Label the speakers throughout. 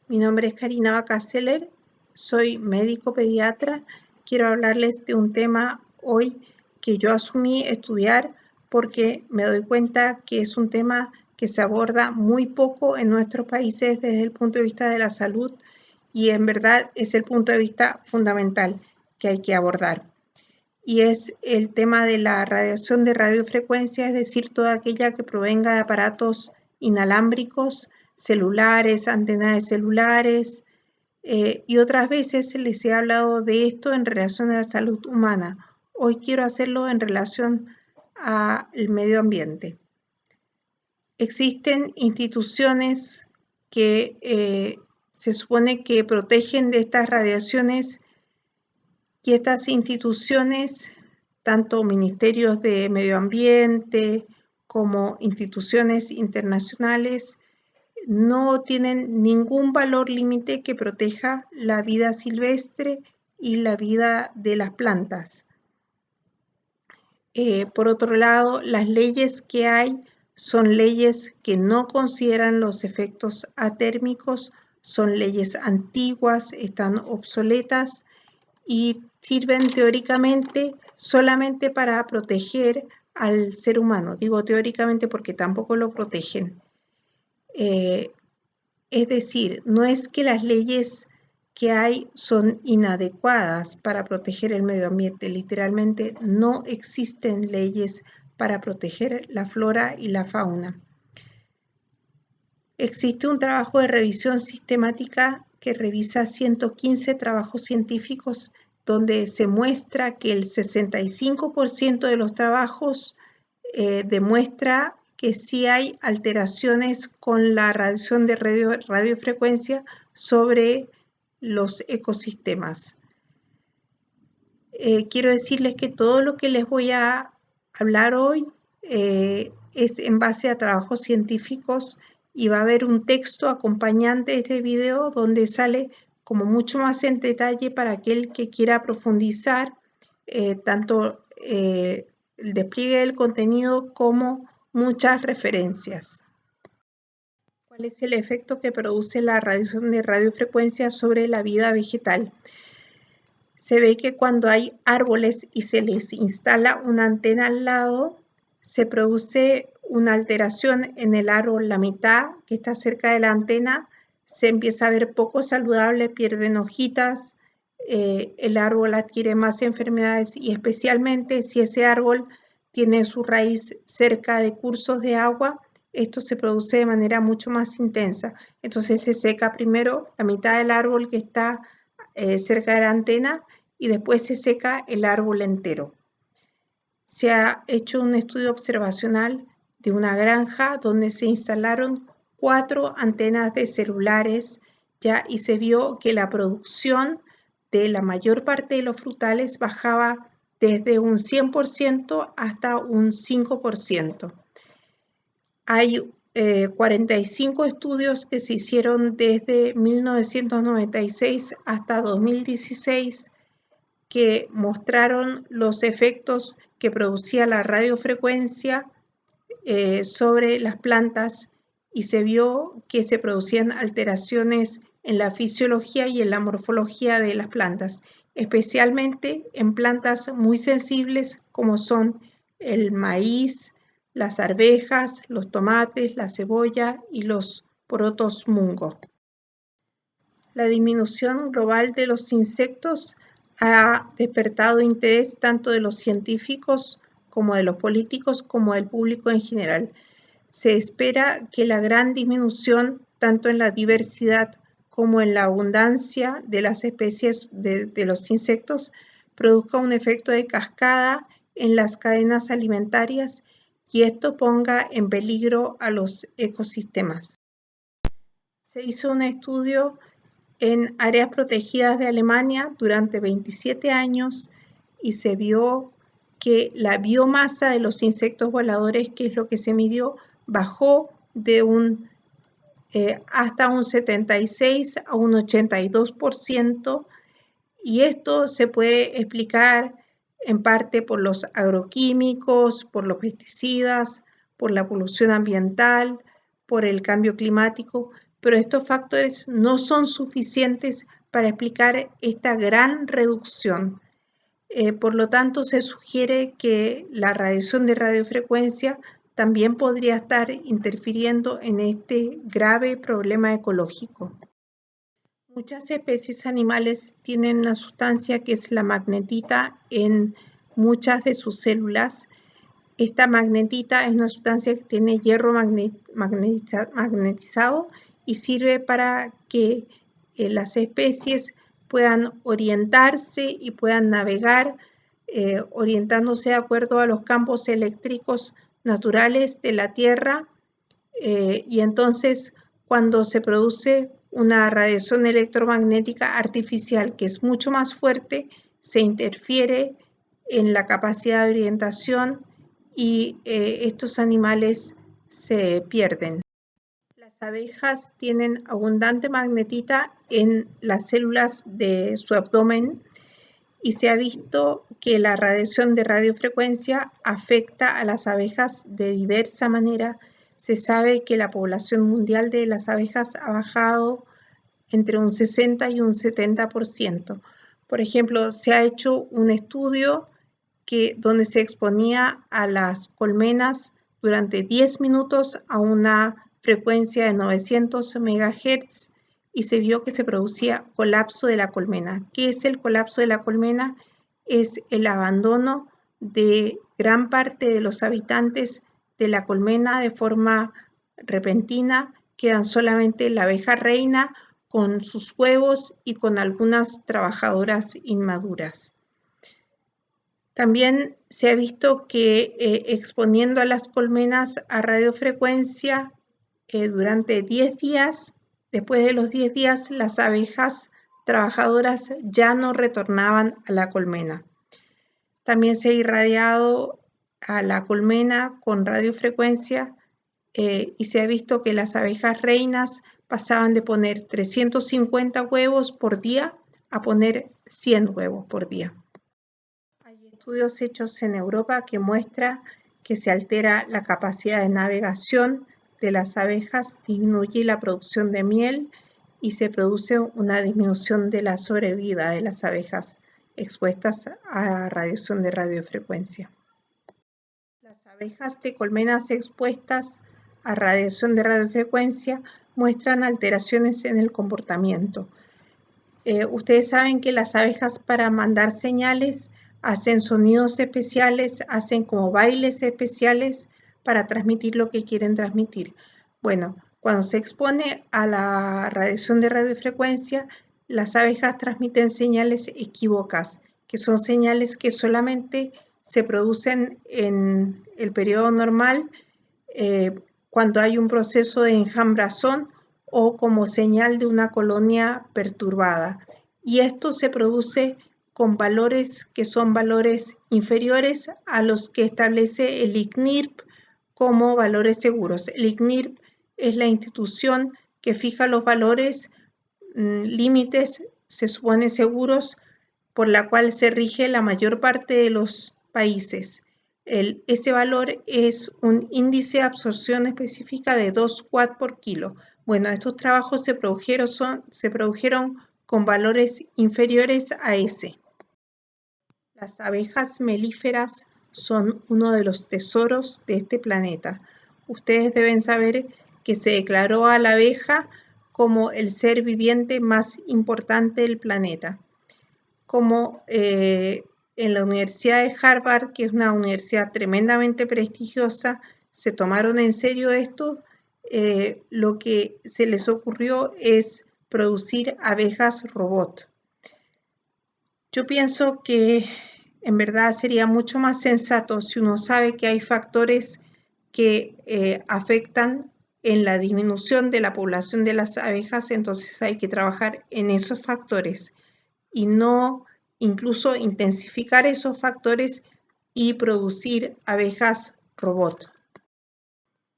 Speaker 1: Mi nombre es Karina Bacaseller, soy médico pediatra. Quiero hablarles de un tema hoy que yo asumí estudiar porque me doy cuenta que es un tema que se aborda muy poco en nuestros países desde el punto de vista de la salud y en verdad es el punto de vista fundamental que hay que abordar. Y es el tema de la radiación de radiofrecuencia, es decir, toda aquella que provenga de aparatos inalámbricos, celulares, antenas de celulares, y otras veces les he hablado de esto en relación a la salud humana. Hoy quiero hacerlo en relación al medio ambiente. Existen instituciones que se supone que protegen de estas radiaciones y estas instituciones, tanto ministerios de medio ambiente como instituciones internacionales, no tienen ningún valor límite que proteja la vida silvestre y la vida de las plantas. Por otro lado, las leyes que hay son leyes que no consideran los efectos atérmicos, son leyes antiguas, están obsoletas y sirven teóricamente solamente para proteger al ser humano. Digo teóricamente porque tampoco lo protegen. Es decir, no es que las leyes que hay son inadecuadas para proteger el medio ambiente. Literalmente no existen leyes para proteger la flora y la fauna. Existe un trabajo de revisión sistemática que revisa 115 trabajos científicos donde se muestra que el 65% de los trabajos demuestra que sí hay alteraciones con la radiación de radiofrecuencia sobre los ecosistemas. Quiero decirles que todo lo que les voy a hablar hoy es en base a trabajos científicos y va a haber un texto acompañante de este video donde sale como mucho más en detalle para aquel que quiera profundizar tanto el despliegue del contenido como muchas referencias. ¿Cuál es el efecto que produce la radiación de radiofrecuencia sobre la vida vegetal? Se ve que cuando hay árboles y se les instala una antena al lado, se produce una alteración en el árbol, la mitad que está cerca de la antena, se empieza a ver poco saludable, pierden hojitas, el árbol adquiere más enfermedades y especialmente si ese árbol tiene su raíz cerca de cursos de agua, esto se produce de manera mucho más intensa. Entonces se seca primero la mitad del árbol que está cerca de la antena y después se seca el árbol entero. Se ha hecho un estudio observacional de una granja donde se instalaron 4 antenas de celulares ya y se vio que la producción de la mayor parte de los frutales bajaba desde un 100% hasta un 5%. Hay 45 estudios que se hicieron desde 1996 hasta 2016 que mostraron los efectos que producía la radiofrecuencia sobre las plantas y se vio que se producían alteraciones en la fisiología y en la morfología de las plantas, especialmente en plantas muy sensibles como son el maíz, las arvejas, los tomates, la cebolla y los porotos mungo. La disminución global de los insectos ha despertado interés tanto de los científicos como de los políticos como del público en general. Se espera que la gran disminución tanto en la diversidad como en la abundancia de las especies de los insectos produzca un efecto de cascada en las cadenas alimentarias y esto ponga en peligro a los ecosistemas. Se hizo un estudio en áreas protegidas de Alemania durante 27 años y se vio que la biomasa de los insectos voladores, que es lo que se midió, bajó de hasta un 76 a un 82%, y esto se puede explicar en parte por los agroquímicos, por los pesticidas, por la polución ambiental, por el cambio climático, pero estos factores no son suficientes para explicar esta gran reducción. Por lo tanto, se sugiere que la radiación de radiofrecuencia también podría estar interfiriendo en este grave problema ecológico. Muchas especies animales tienen una sustancia que es la magnetita en muchas de sus células. Esta magnetita es una sustancia que tiene hierro magnetizado y sirve para que las especies puedan orientarse y puedan navegar orientándose de acuerdo a los campos eléctricos naturales de la Tierra, y entonces cuando se produce una radiación electromagnética artificial que es mucho más fuerte, se interfiere en la capacidad de orientación y estos animales se pierden. Las abejas tienen abundante magnetita en las células de su abdomen y se ha visto que la radiación de radiofrecuencia afecta a las abejas de diversa manera. Se sabe que la población mundial de las abejas ha bajado entre un 60 y un 70%. Por ejemplo, se ha hecho un estudio donde se exponía a las colmenas durante 10 minutos a una frecuencia de 900 MHz y se vio que se producía colapso de la colmena. ¿Qué es el colapso de la colmena? Es el abandono de gran parte de los habitantes de la colmena de forma repentina. Quedan solamente la abeja reina con sus huevos y con algunas trabajadoras inmaduras. También se ha visto que exponiendo a las colmenas a radiofrecuencia durante 10 días, después de los 10 días, las abejas trabajadoras ya no retornaban a la colmena. También se ha irradiado a la colmena con radiofrecuencia y se ha visto que las abejas reinas pasaban de poner 350 huevos por día a poner 100 huevos por día. Hay estudios hechos en Europa que muestran que se altera la capacidad de navegación de las abejas, disminuye la producción de miel y se produce una disminución de la sobrevida de las abejas expuestas a radiación de radiofrecuencia. Las abejas de colmenas expuestas a radiación de radiofrecuencia muestran alteraciones en el comportamiento. Ustedes saben que las abejas para mandar señales hacen sonidos especiales, hacen como bailes especiales para transmitir lo que quieren transmitir. Bueno, cuando se expone a la radiación de radiofrecuencia, las abejas transmiten señales equívocas, que son señales que solamente se producen en el periodo normal cuando hay un proceso de enjambrazón o como señal de una colonia perturbada. Y esto se produce con valores que son valores inferiores a los que establece el ICNIRP como valores seguros. El ICNIRP es la institución que fija los valores límites, se supone seguros, por la cual se rige la mayor parte de los países. Ese valor es un índice de absorción específica de 2 watts por kilo. Bueno, estos trabajos se produjeron con valores inferiores a ese. Las abejas melíferas son uno de los tesoros de este planeta. Ustedes deben saber que se declaró a la abeja como el ser viviente más importante del planeta. Como en la Universidad de Harvard, que es una universidad tremendamente prestigiosa, se tomaron en serio esto, lo que se les ocurrió es producir abejas robot. Yo pienso que en verdad sería mucho más sensato si uno sabe que hay factores que afectan en la disminución de la población de las abejas, entonces hay que trabajar en esos factores y no incluso intensificar esos factores y producir abejas robot.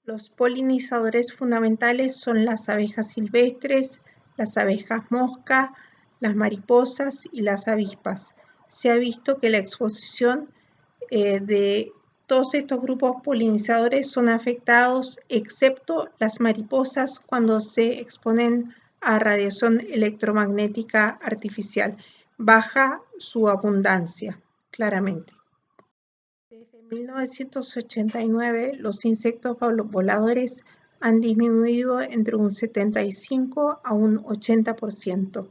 Speaker 1: Los polinizadores fundamentales son las abejas silvestres, las abejas mosca, las mariposas y las avispas. Se ha visto que la exposición de Todos estos grupos polinizadores son afectados, excepto las mariposas, cuando se exponen a radiación electromagnética artificial. Baja su abundancia, claramente. Desde 1989, los insectos voladores han disminuido entre un 75 a un 80%.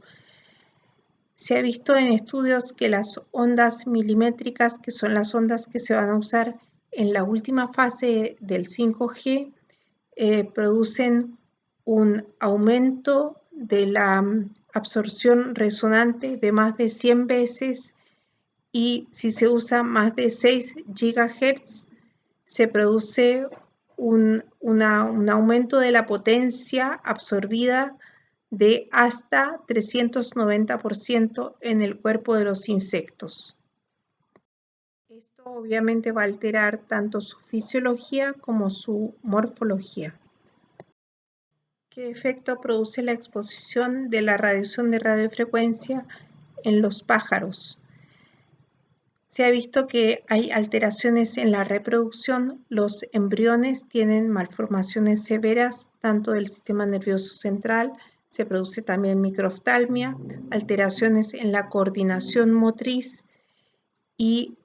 Speaker 1: Se ha visto en estudios que las ondas milimétricas, que son las ondas que se van a usar en la última fase del 5G, producen un aumento de la absorción resonante de más de 100 veces, y si se usa más de 6 GHz, se produce un aumento de la potencia absorbida de hasta 390% en el cuerpo de los insectos. Esto obviamente va a alterar tanto su fisiología como su morfología. ¿Qué efecto produce la exposición de la radiación de radiofrecuencia en los pájaros? Se ha visto que hay alteraciones en la reproducción. Los embriones tienen malformaciones severas, tanto del sistema nervioso central. Se produce también microftalmia, alteraciones en la coordinación motriz, y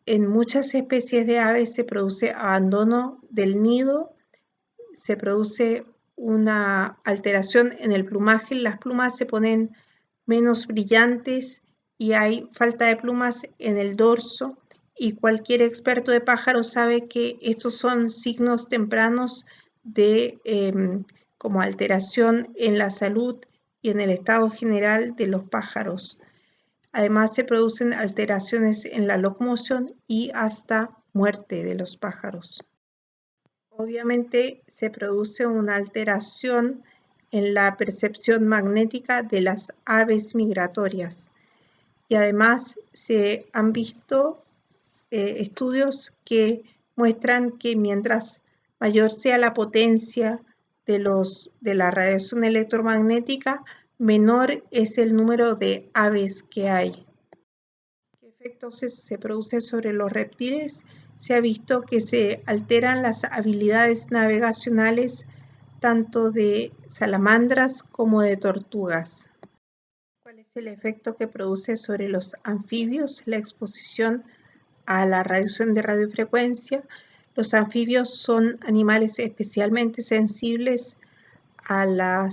Speaker 1: en muchas especies de aves se produce abandono del nido, se produce una alteración en el plumaje. Las plumas se ponen menos brillantes y hay falta de plumas en el dorso, y cualquier experto de pájaros sabe que estos son signos tempranos de como alteración en la salud y en el estado general de los pájaros. Además, se producen alteraciones en la locomoción y hasta muerte de los pájaros. Obviamente se produce una alteración en la percepción magnética de las aves migratorias, y además se han visto estudios que muestran que mientras mayor sea la potencia de la radiación electromagnética, menor es el número de aves que hay. ¿Qué efectos se produce sobre los reptiles? Se ha visto que se alteran las habilidades navegacionales tanto de salamandras como de tortugas. ¿Cuál es el efecto que produce sobre los anfibios la exposición a la radiación de radiofrecuencia? Los anfibios son animales especialmente sensibles a la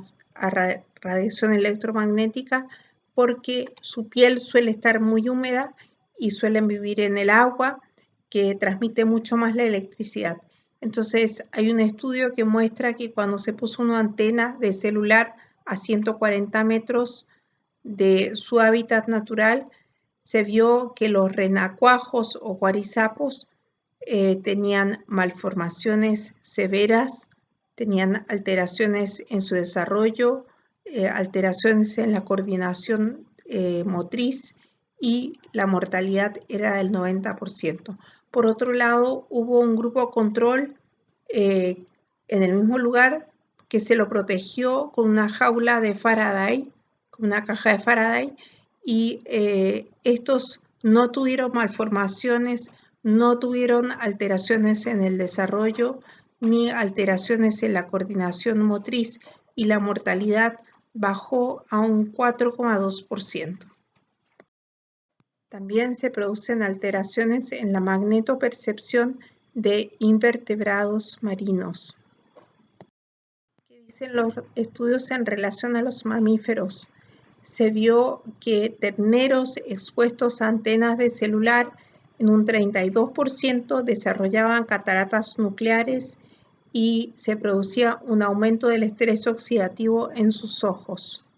Speaker 1: radiación electromagnética porque su piel suele estar muy húmeda y suelen vivir en el agua, que transmite mucho más la electricidad. Entonces hay un estudio que muestra que cuando se puso una antena de celular a 140 metros de su hábitat natural, se vio que los renacuajos o guarizapos tenían malformaciones severas, tenían alteraciones en su desarrollo, alteraciones en la coordinación motriz, y la mortalidad era del 90%. Por otro lado, hubo un grupo control en el mismo lugar que se lo protegió con una jaula de Faraday, con una caja de Faraday, y estos no tuvieron malformaciones, no tuvieron alteraciones en el desarrollo ni alteraciones en la coordinación motriz, y la mortalidad bajó a un 4,2%. También se producen alteraciones en la magnetopercepción de invertebrados marinos. ¿Qué dicen los estudios en relación a los mamíferos? Se vio que terneros expuestos a antenas de celular en un 32% desarrollaban cataratas nucleares, y se producía un aumento del estrés oxidativo en sus ojos.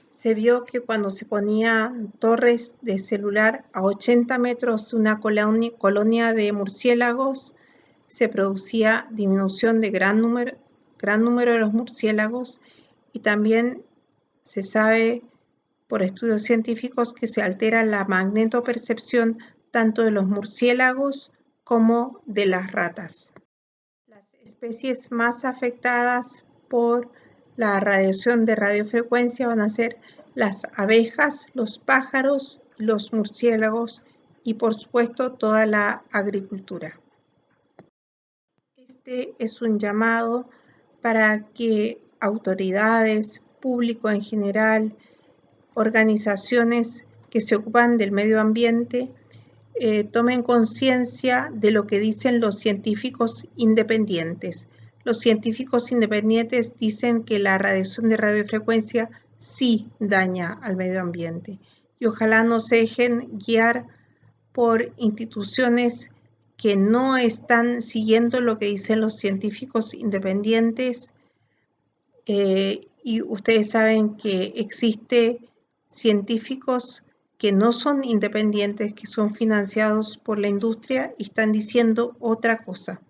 Speaker 1: Se vio que cuando se ponían torres de celular a 80 metros de una colonia de murciélagos, se producía disminución de gran número de los murciélagos, y también se sabe por estudios científicos que se altera la magnetopercepción tanto de los murciélagos como de las ratas. Las especies más afectadas por la radiación de radiofrecuencia van a ser las abejas, los pájaros, los murciélagos y por supuesto toda la agricultura. Este es un llamado para que autoridades, público en general, organizaciones que se ocupan del medio ambiente, tomen conciencia de lo que dicen los científicos independientes. Los científicos independientes dicen que la radiación de radiofrecuencia sí daña al medio ambiente y ojalá no se dejen guiar por instituciones que no están siguiendo lo que dicen los científicos independientes. Y ustedes saben que existe científicos que no son independientes, que son financiados por la industria y están diciendo otra cosa.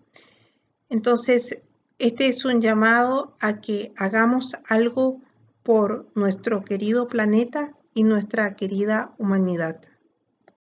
Speaker 1: Entonces, este es un llamado a que hagamos algo por nuestro querido planeta y nuestra querida humanidad.